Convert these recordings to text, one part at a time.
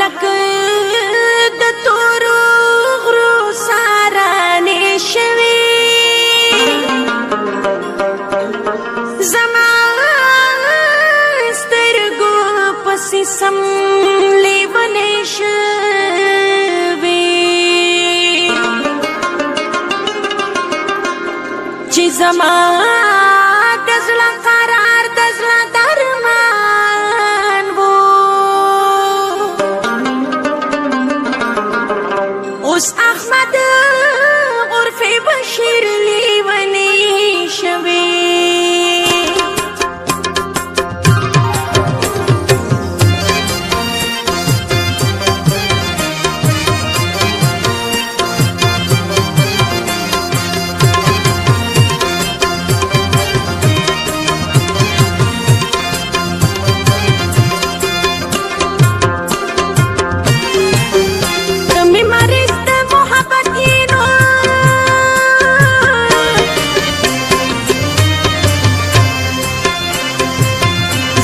هلک د تورو غرو سارانې شوي زما سترګو پسې سم لیونې شوي چې زما د زړه قرار د زړه درمان و اوس احمد عرف بشیر لیونې شوي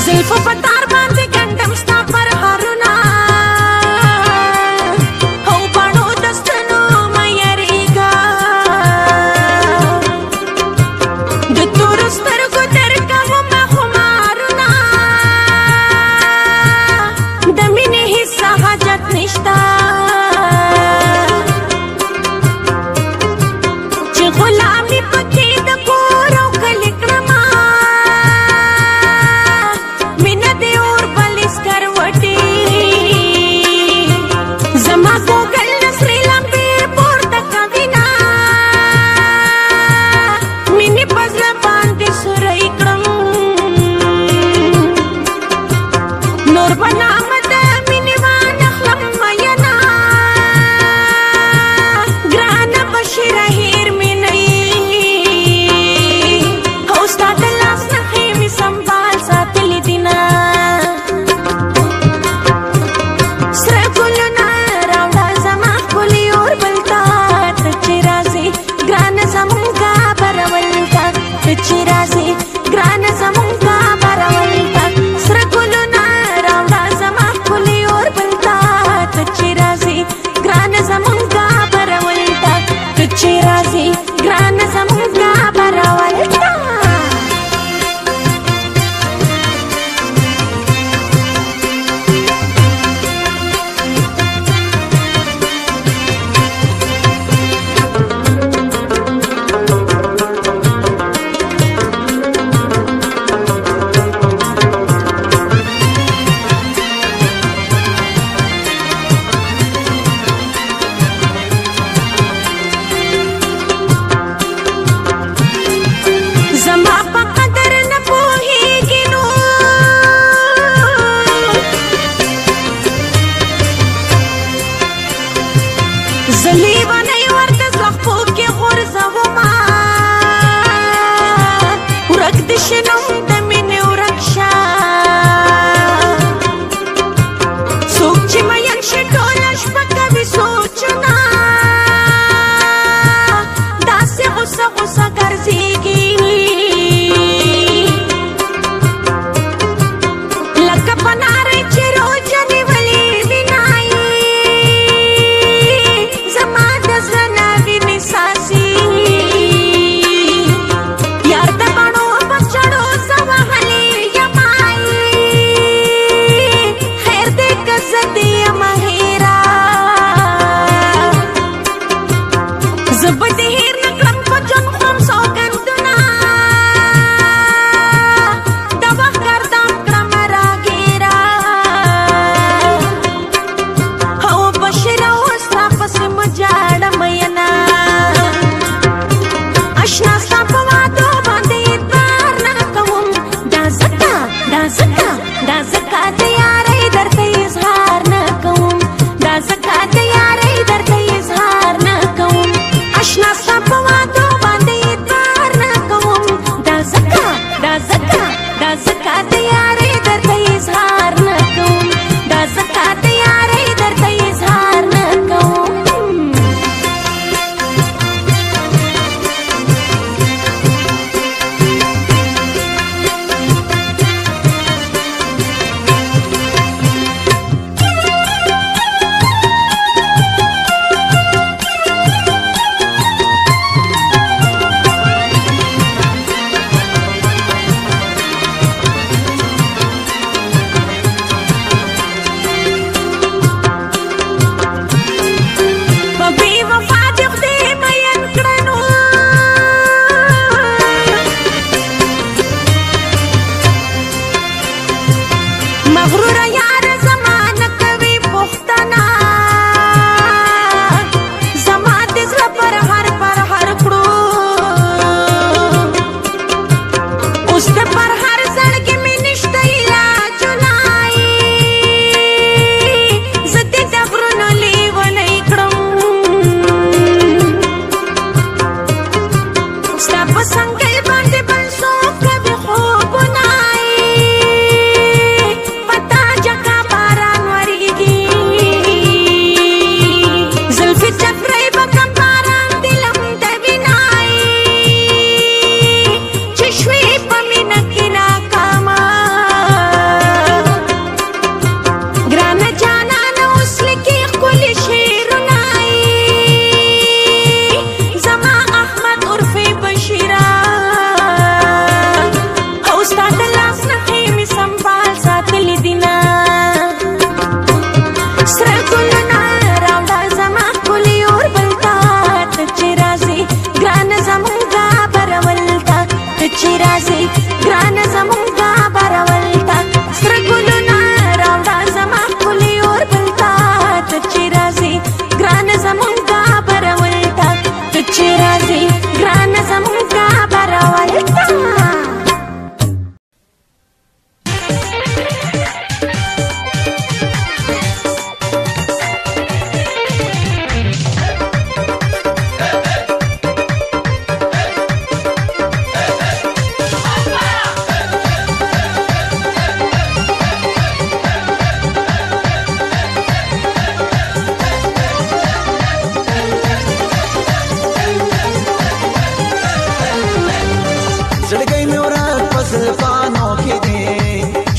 زلفو پتار باندې ګندم ستا پر هارونه او باڼو دستنو مه یریږه د تورو سترګو درکومه خمارونه د مینې هېڅ حاجت نشته چې غلامي پکې د کور او کلي کړمه زلیوانې ورته زلخپو کې غورځومه ورک دې شي نوم د مینې ورک شه څوک چې مین شي ټوله شپه کوي سوچونه داسې غوسه غوسه ګرځېږي لکه په نارۍ چې روژه نیولې وینایي زما د زړه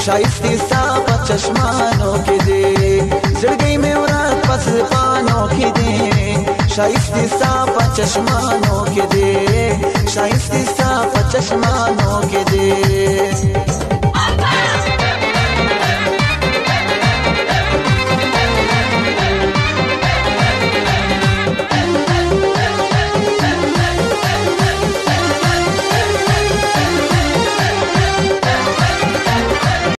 शाइस्ती सा चश्मानों के दे, जिंदगी में उरात पस पानों के दे, शाइस्ती सा चश्मानों के दे, शाइस्ती सा चश्मानों के दे।